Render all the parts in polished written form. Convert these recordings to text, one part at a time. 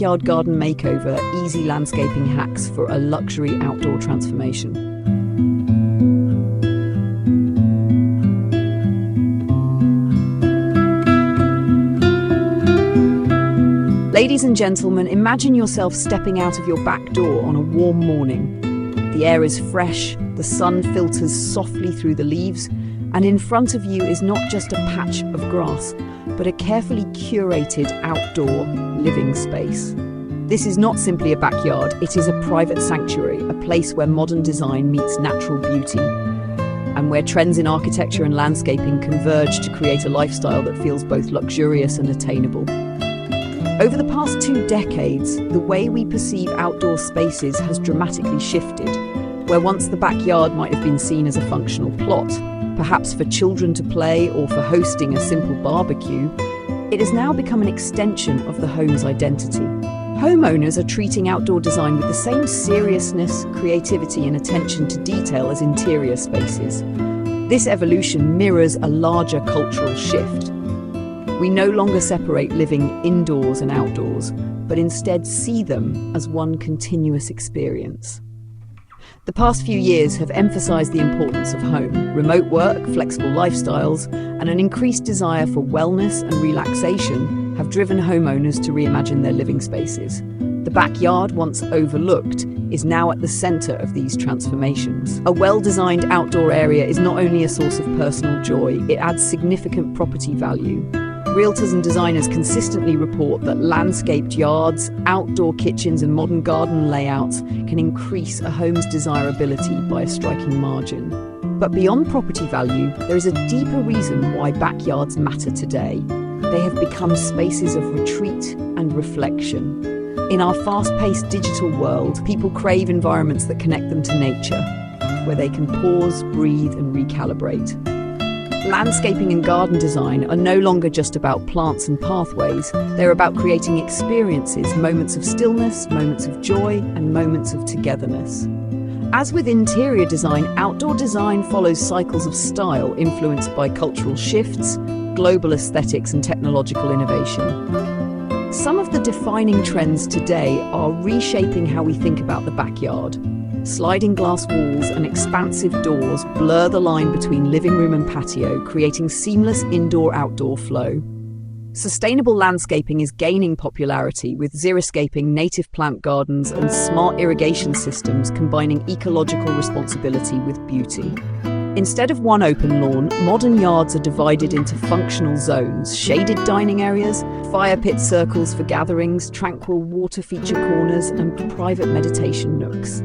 Backyard Garden Makeover, easy landscaping hacks for a luxury outdoor transformation. Ladies and gentlemen, imagine yourself stepping out of your back door on a warm morning. The air is fresh, the sun filters softly through the leaves, and in front of you is not just a patch of grass, but a carefully curated outdoor living space. This is not simply a backyard, it is a private sanctuary, a place where modern design meets natural beauty, and where trends in architecture and landscaping converge to create a lifestyle that feels both luxurious and attainable. Over the past 2 decades, the way we perceive outdoor spaces has dramatically shifted. Where once the backyard might have been seen as a functional plot, perhaps for children to play or for hosting a simple barbecue, it has now become an extension of the home's identity. Homeowners are treating outdoor design with the same seriousness, creativity, and attention to detail as interior spaces. This evolution mirrors a larger cultural shift. We no longer separate living indoors and outdoors, but instead see them as one continuous experience. The past few years have emphasized the importance of home. Remote work, flexible lifestyles, and an increased desire for wellness and relaxation have driven homeowners to reimagine their living spaces. The backyard, once overlooked, is now at the center of these transformations. A well-designed outdoor area is not only a source of personal joy, it adds significant property value. Realtors and designers consistently report that landscaped yards, outdoor kitchens, and modern garden layouts can increase a home's desirability by a striking margin. But beyond property value, there is a deeper reason why backyards matter today. They have become spaces of retreat and reflection. In our fast-paced digital world, people crave environments that connect them to nature, where they can pause, breathe, and recalibrate. Landscaping and garden design are no longer just about plants and pathways. They're about creating experiences, moments of stillness, moments of joy, and moments of togetherness. As with interior design, outdoor design follows cycles of style influenced by cultural shifts, global aesthetics, and technological innovation. Some of the defining trends today are reshaping how we think about the backyard. Sliding glass walls and expansive doors blur the line between living room and patio, creating seamless indoor-outdoor flow. Sustainable landscaping is gaining popularity, with xeriscaping, native plant gardens, and smart irrigation systems combining ecological responsibility with beauty. Instead of one open lawn, modern yards are divided into functional zones: shaded dining areas, fire pit circles for gatherings, tranquil water feature corners, and private meditation nooks.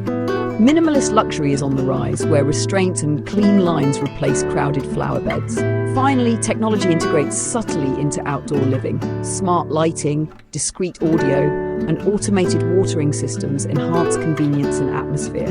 Minimalist luxury is on the rise, where restraint and clean lines replace crowded flower beds. Finally, technology integrates subtly into outdoor living. Smart lighting, discrete audio, and automated watering systems enhance convenience and atmosphere.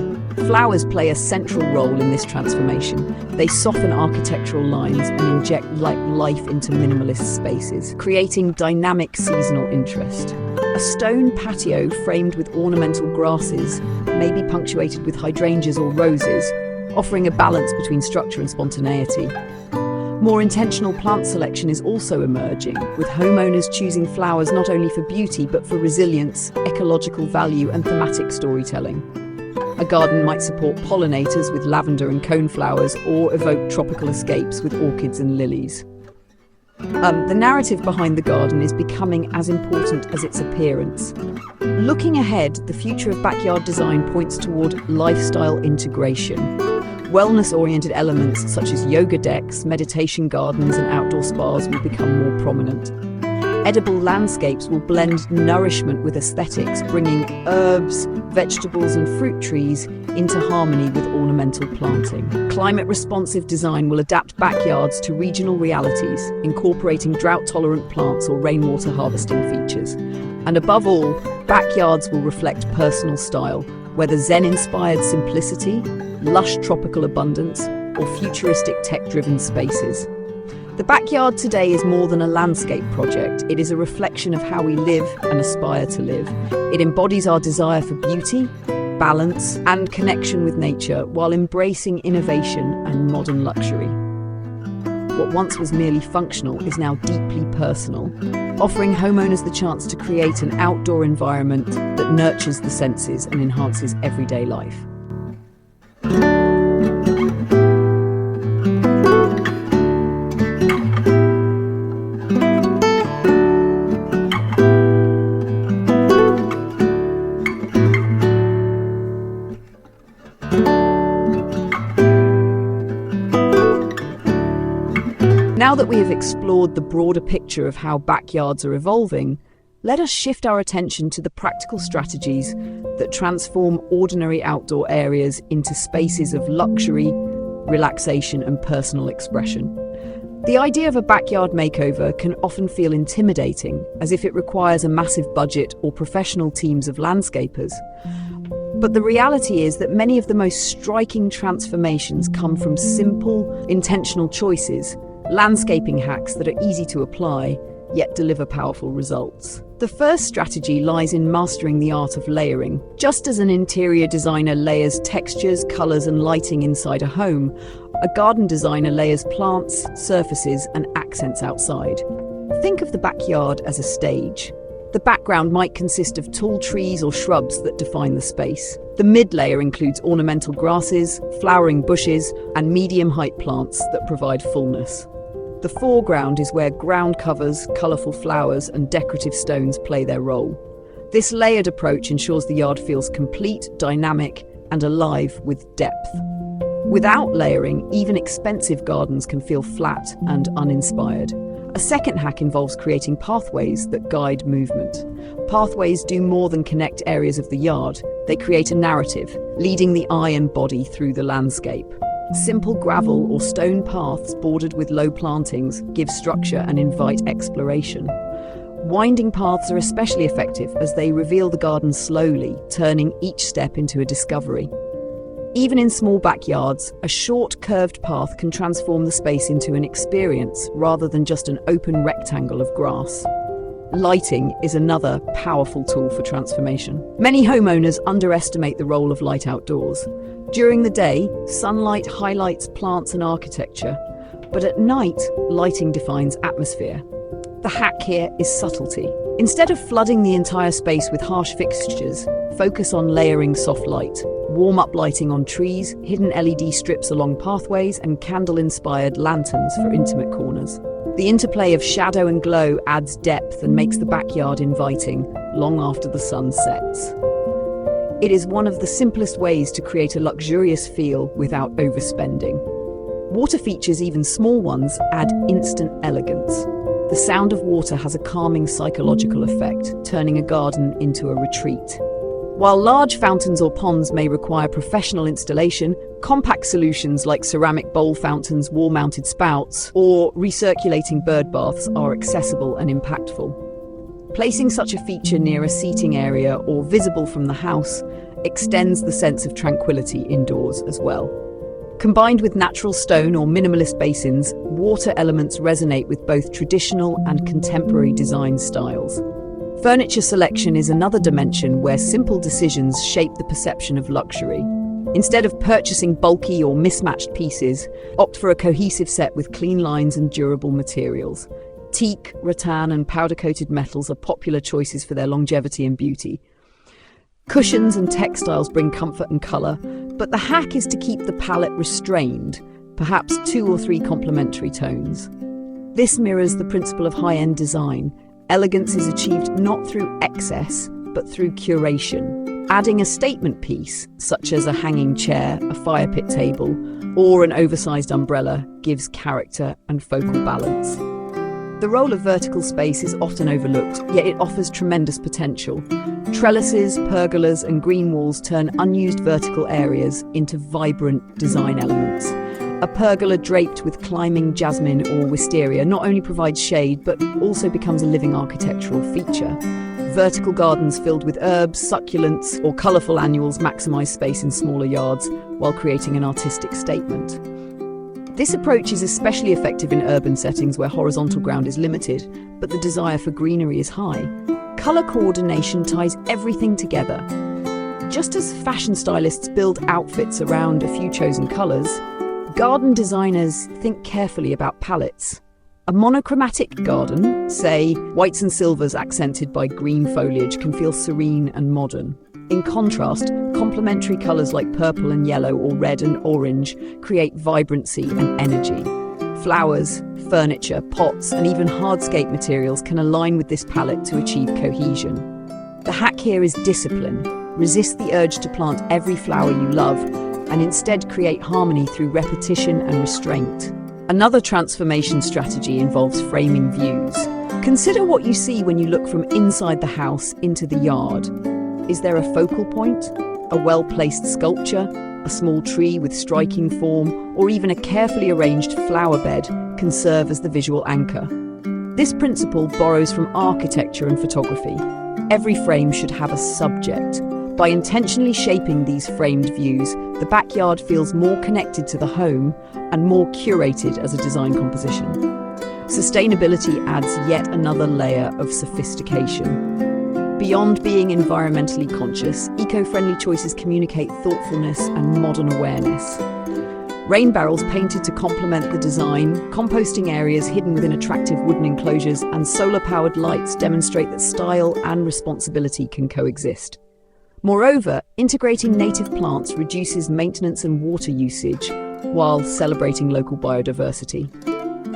Flowers play a central role in this transformation. They soften architectural lines and inject life into minimalist spaces, creating dynamic seasonal interest. A stone patio framed with ornamental grasses may be punctuated with hydrangeas or roses, offering a balance between structure and spontaneity. More intentional plant selection is also emerging, with homeowners choosing flowers not only for beauty but for resilience, ecological value, and thematic storytelling. A garden might support pollinators with lavender and coneflowers, or evoke tropical escapes with orchids and lilies. The narrative behind the garden is becoming as important as its appearance. Looking ahead, the future of backyard design points toward lifestyle integration. Wellness-oriented elements such as yoga decks, meditation gardens, and outdoor spas will become more prominent. Edible landscapes will blend nourishment with aesthetics, bringing herbs, vegetables, and fruit trees into harmony with ornamental planting. Climate-responsive design will adapt backyards to regional realities, incorporating drought-tolerant plants or rainwater harvesting features. And above all, backyards will reflect personal style, whether Zen-inspired simplicity, lush tropical abundance, or futuristic tech-driven spaces. The backyard today is more than a landscape project. It is a reflection of how we live and aspire to live. It embodies our desire for beauty, balance, and connection with nature, while embracing innovation and modern luxury. What once was merely functional is now deeply personal, offering homeowners the chance to create an outdoor environment that nurtures the senses and enhances everyday life. Now that we have explored the broader picture of how backyards are evolving, let us shift our attention to the practical strategies that transform ordinary outdoor areas into spaces of luxury, relaxation, and personal expression. The idea of a backyard makeover can often feel intimidating, as if it requires a massive budget or professional teams of landscapers. But the reality is that many of the most striking transformations come from simple, intentional choices, landscaping hacks that are easy to apply, yet deliver powerful results. The first strategy lies in mastering the art of layering. Just as an interior designer layers textures, colors, and lighting inside a home, a garden designer layers plants, surfaces, and accents outside. Think of the backyard as a stage. The background might consist of tall trees or shrubs that define the space. The mid-layer includes ornamental grasses, flowering bushes, and medium-height plants that provide fullness. The foreground is where ground covers, colourful flowers, and decorative stones play their role. This layered approach ensures the yard feels complete, dynamic, and alive with depth. Without layering, even expensive gardens can feel flat and uninspired. A second hack involves creating pathways that guide movement. Pathways do more than connect areas of the yard. They create a narrative, leading the eye and body through the landscape. Simple gravel or stone paths bordered with low plantings give structure and invite exploration. Winding paths are especially effective as they reveal the garden slowly, turning each step into a discovery. Even in small backyards, a short, curved path can transform the space into an experience rather than just an open rectangle of grass. Lighting is another powerful tool for transformation. Many homeowners underestimate the role of light outdoors. During the day, sunlight highlights plants and architecture, but at night, lighting defines atmosphere. The hack here is subtlety. Instead of flooding the entire space with harsh fixtures, focus on layering soft light. Warm-up lighting on trees, hidden LED strips along pathways, and candle-inspired lanterns for intimate corners. The interplay of shadow and glow adds depth and makes the backyard inviting long after the sun sets. It is one of the simplest ways to create a luxurious feel without overspending. Water features, even small ones, add instant elegance. The sound of water has a calming psychological effect, turning a garden into a retreat. While large fountains or ponds may require professional installation, compact solutions like ceramic bowl fountains, wall-mounted spouts, or recirculating bird baths are accessible and impactful. Placing such a feature near a seating area or visible from the house extends the sense of tranquility indoors as well. Combined with natural stone or minimalist basins, water elements resonate with both traditional and contemporary design styles. Furniture selection is another dimension where simple decisions shape the perception of luxury. Instead of purchasing bulky or mismatched pieces, opt for a cohesive set with clean lines and durable materials. Teak, rattan, and powder-coated metals are popular choices for their longevity and beauty. Cushions and textiles bring comfort and colour, but the hack is to keep the palette restrained, perhaps 2 or 3 complementary tones. This mirrors the principle of high-end design. Elegance is achieved not through excess, but through curation. Adding a statement piece, such as a hanging chair, a firepit table, or an oversized umbrella, gives character and focal balance. The role of vertical space is often overlooked, yet it offers tremendous potential. Trellises, pergolas, and green walls turn unused vertical areas into vibrant design elements. A pergola draped with climbing jasmine or wisteria not only provides shade, but also becomes a living architectural feature. Vertical gardens filled with herbs, succulents, or colourful annuals maximize space in smaller yards while creating an artistic statement. This approach is especially effective in urban settings where horizontal ground is limited, but the desire for greenery is high. Colour coordination ties everything together. Just as fashion stylists build outfits around a few chosen colours, garden designers think carefully about palettes. A monochromatic garden, say whites and silvers accented by green foliage, can feel serene and modern. In contrast, complementary colours like purple and yellow or red and orange create vibrancy and energy. Flowers, furniture, pots, and even hardscape materials can align with this palette to achieve cohesion. The hack here is discipline. Resist the urge to plant every flower you love, and instead create harmony through repetition and restraint. Another transformation strategy involves framing views. Consider what you see when you look from inside the house into the yard. Is there a focal point? A well-placed sculpture? A small tree with striking form? Or even a carefully arranged flower bed can serve as the visual anchor? This principle borrows from architecture and photography. Every frame should have a subject. By intentionally shaping these framed views, the backyard feels more connected to the home and more curated as a design composition. Sustainability adds yet another layer of sophistication. Beyond being environmentally conscious, eco-friendly choices communicate thoughtfulness and modern awareness. Rain barrels painted to complement the design, composting areas hidden within attractive wooden enclosures, and solar-powered lights demonstrate that style and responsibility can coexist. Moreover, integrating native plants reduces maintenance and water usage while celebrating local biodiversity.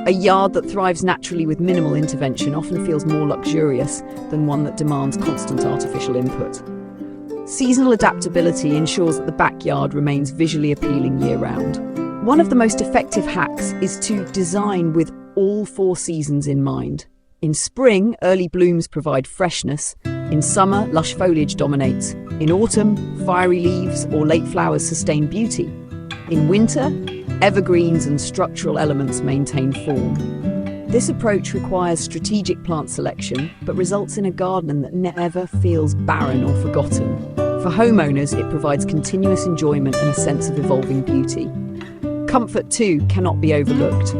A yard that thrives naturally with minimal intervention often feels more luxurious than one that demands constant artificial input. Seasonal adaptability ensures that the backyard remains visually appealing year-round. One of the most effective hacks is to design with all 4 seasons in mind. In spring, early blooms provide freshness. In summer, lush foliage dominates. In autumn, fiery leaves or late flowers sustain beauty. In winter, evergreens and structural elements maintain form. This approach requires strategic plant selection, but results in a garden that never feels barren or forgotten. For homeowners, it provides continuous enjoyment and a sense of evolving beauty. Comfort, too, cannot be overlooked.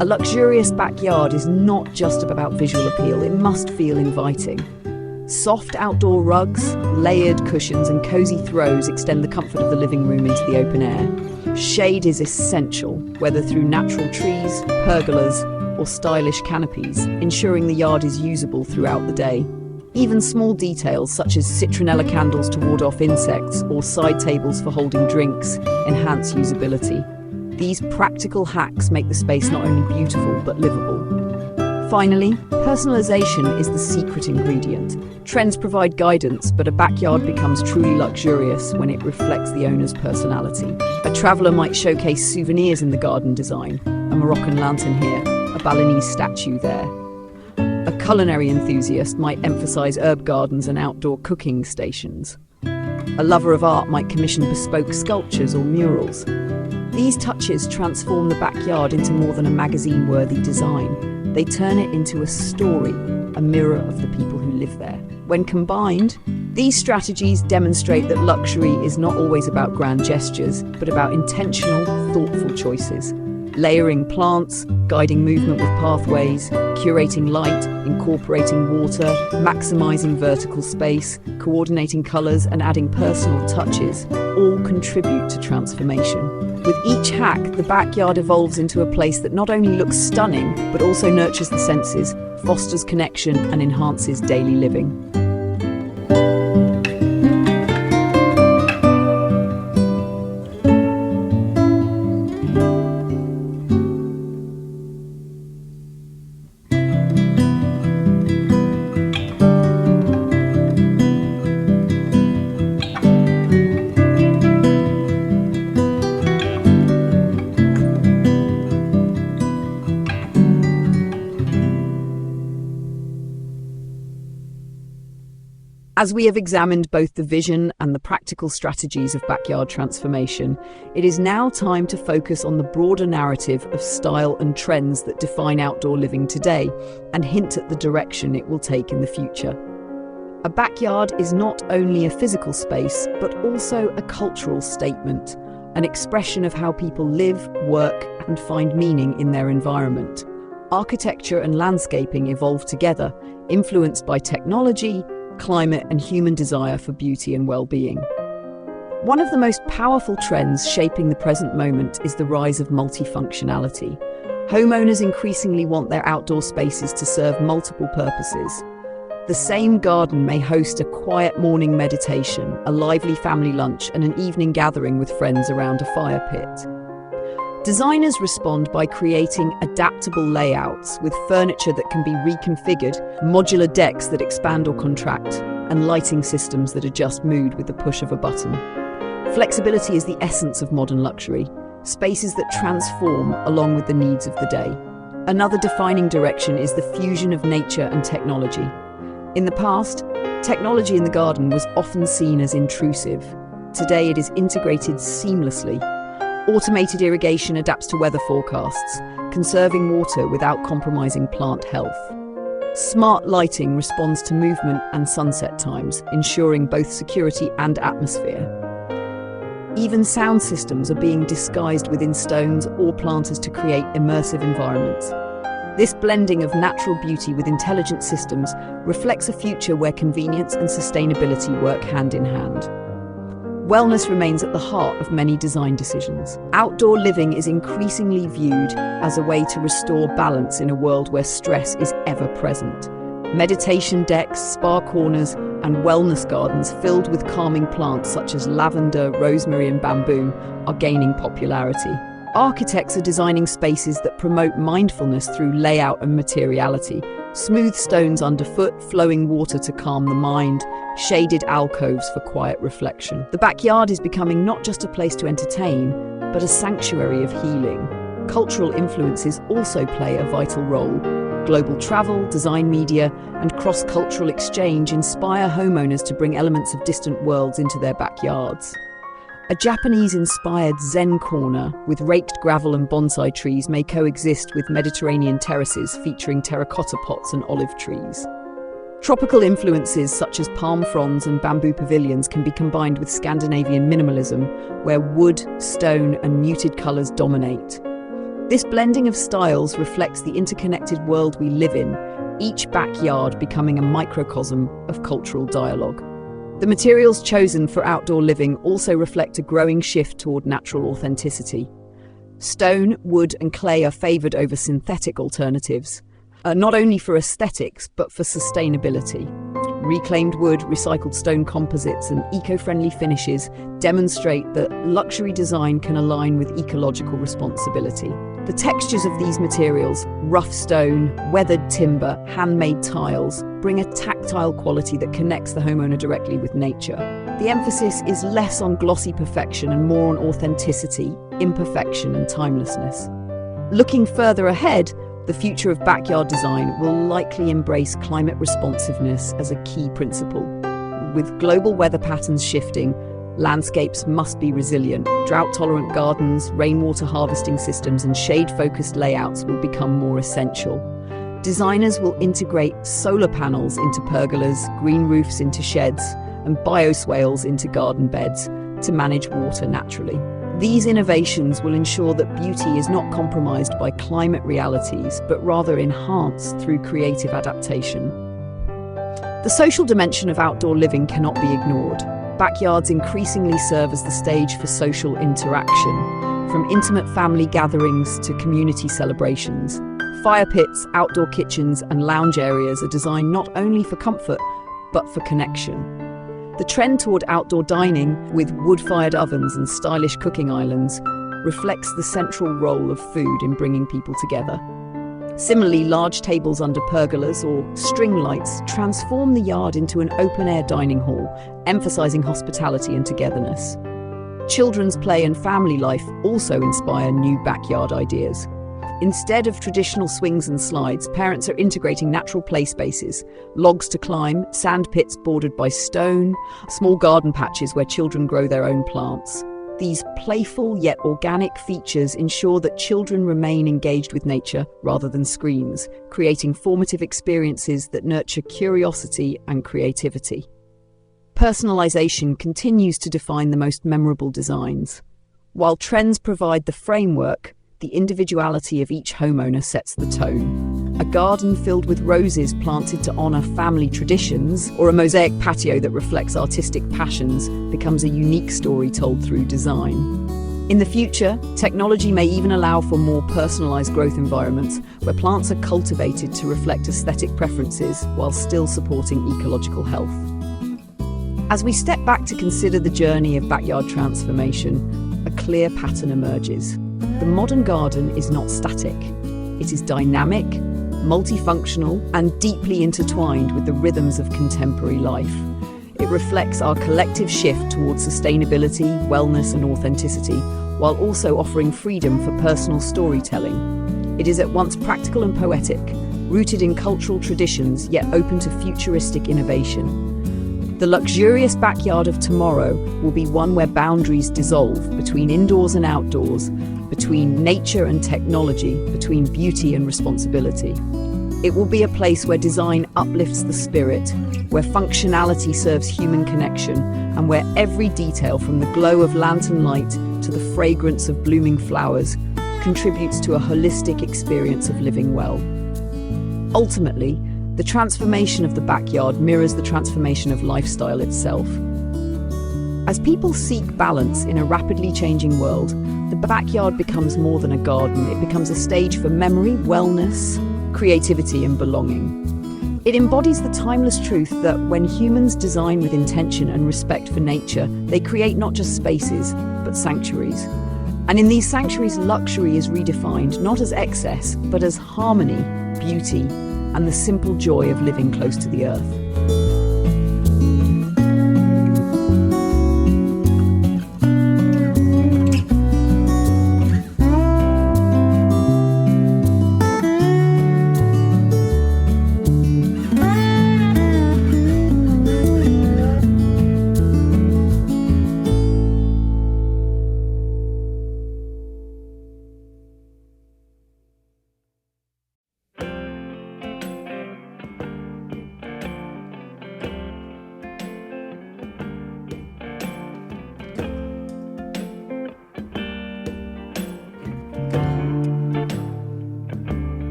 A luxurious backyard is not just about visual appeal, it must feel inviting. Soft outdoor rugs, layered cushions, and cozy throws extend the comfort of the living room into the open air. Shade is essential, whether through natural trees, pergolas, or stylish canopies, ensuring the yard is usable throughout the day. Even small details such as citronella candles to ward off insects or side tables for holding drinks enhance usability. These practical hacks make the space not only beautiful but livable. Finally, personalization is the secret ingredient. Trends provide guidance, but a backyard becomes truly luxurious when it reflects the owner's personality. A traveller might showcase souvenirs in the garden design, a Moroccan lantern here, a Balinese statue there. A culinary enthusiast might emphasize herb gardens and outdoor cooking stations. A lover of art might commission bespoke sculptures or murals. These touches transform the backyard into more than a magazine-worthy design. They turn it into a story, a mirror of the people who live there. When combined, these strategies demonstrate that luxury is not always about grand gestures, but about intentional, thoughtful choices. Layering plants, guiding movement with pathways, curating light, incorporating water, maximizing vertical space, coordinating colors, and adding personal touches all contribute to transformation. With each hack, the backyard evolves into a place that not only looks stunning, but also nurtures the senses, fosters connection, and enhances daily living. As we have examined both the vision and the practical strategies of backyard transformation, it is now time to focus on the broader narrative of style and trends that define outdoor living today and hint at the direction it will take in the future. A backyard is not only a physical space, but also a cultural statement, an expression of how people live, work, and find meaning in their environment. Architecture and landscaping evolve together, influenced by technology, climate, and human desire for beauty and well-being. One of the most powerful trends shaping the present moment is the rise of multifunctionality. Homeowners increasingly want their outdoor spaces to serve multiple purposes. The same garden may host a quiet morning meditation, a lively family lunch, and an evening gathering with friends around a fire pit. Designers respond by creating adaptable layouts with furniture that can be reconfigured, modular decks that expand or contract, and lighting systems that adjust mood with the push of a button. Flexibility is the essence of modern luxury, spaces that transform along with the needs of the day. Another defining direction is the fusion of nature and technology. In the past, technology in the garden was often seen as intrusive. Today it is integrated seamlessly. Automated irrigation adapts to weather forecasts, conserving water without compromising plant health. Smart lighting responds to movement and sunset times, ensuring both security and atmosphere. Even sound systems are being disguised within stones or planters to create immersive environments. This blending of natural beauty with intelligent systems reflects a future where convenience and sustainability work hand in hand. Wellness remains at the heart of many design decisions. Outdoor living is increasingly viewed as a way to restore balance in a world where stress is ever present. Meditation decks, spa corners, and wellness gardens filled with calming plants such as lavender, rosemary, and bamboo are gaining popularity. Architects are designing spaces that promote mindfulness through layout and materiality. Smooth stones underfoot, flowing water to calm the mind, shaded alcoves for quiet reflection. The backyard is becoming not just a place to entertain, but a sanctuary of healing. Cultural influences also play a vital role. Global travel, design media, and cross-cultural exchange inspire homeowners to bring elements of distant worlds into their backyards. A Japanese-inspired Zen corner with raked gravel and bonsai trees may coexist with Mediterranean terraces featuring terracotta pots and olive trees. Tropical influences such as palm fronds and bamboo pavilions can be combined with Scandinavian minimalism, where wood, stone, and muted colors dominate. This blending of styles reflects the interconnected world we live in, each backyard becoming a microcosm of cultural dialogue. The materials chosen for outdoor living also reflect a growing shift toward natural authenticity. Stone, wood, and clay are favored over synthetic alternatives, not only for aesthetics but for sustainability. Reclaimed wood, recycled stone composites, and eco-friendly finishes demonstrate that luxury design can align with ecological responsibility. The textures of these materials, rough stone, weathered timber, handmade tiles, bring a tactile quality that connects the homeowner directly with nature. The emphasis is less on glossy perfection and more on authenticity, imperfection, and timelessness. Looking further ahead, the future of backyard design will likely embrace climate responsiveness as a key principle. With global weather patterns shifting, landscapes must be resilient. Drought-tolerant gardens, rainwater harvesting systems, and shade-focused layouts will become more essential. Designers will integrate solar panels into pergolas, green roofs into sheds, and bioswales into garden beds to manage water naturally. These innovations will ensure that beauty is not compromised by climate realities, but rather enhanced through creative adaptation. The social dimension of outdoor living cannot be ignored. Backyards increasingly serve as the stage for social interaction, from intimate family gatherings to community celebrations. Fire pits, outdoor kitchens, and lounge areas are designed not only for comfort, but for connection. The trend toward outdoor dining, with wood-fired ovens and stylish cooking islands, reflects the central role of food in bringing people together. Similarly, large tables under pergolas or string lights transform the yard into an open-air dining hall, emphasizing hospitality and togetherness. Children's play and family life also inspire new backyard ideas. Instead of traditional swings and slides, parents are integrating natural play spaces, logs to climb, sand pits bordered by stone, small garden patches where children grow their own plants. These playful yet organic features ensure that children remain engaged with nature rather than screens, creating formative experiences that nurture curiosity and creativity. Personalization continues to define the most memorable designs. While trends provide the framework, the individuality of each homeowner sets the tone. A garden filled with roses planted to honor family traditions, or a mosaic patio that reflects artistic passions, becomes a unique story told through design. In the future, technology may even allow for more personalized growth environments where plants are cultivated to reflect aesthetic preferences while still supporting ecological health. As we step back to consider the journey of backyard transformation, a clear pattern emerges. The modern garden is not static. It is dynamic, multifunctional, and deeply intertwined with the rhythms of contemporary life. It reflects our collective shift towards sustainability, wellness, and authenticity, while also offering freedom for personal storytelling. It is at once practical and poetic, rooted in cultural traditions, yet open to futuristic innovation. The luxurious backyard of tomorrow will be one where boundaries dissolve between indoors and outdoors, between nature and technology, between beauty and responsibility. It will be a place where design uplifts the spirit, where functionality serves human connection, and where every detail, from the glow of lantern light to the fragrance of blooming flowers, contributes to a holistic experience of living well. Ultimately, the transformation of the backyard mirrors the transformation of lifestyle itself. As people seek balance in a rapidly changing world, the backyard becomes more than a garden. It becomes a stage for memory, wellness, creativity, and belonging. It embodies the timeless truth that when humans design with intention and respect for nature, they create not just spaces, but sanctuaries. And in these sanctuaries, luxury is redefined not as excess, but as harmony, beauty, and the simple joy of living close to the earth.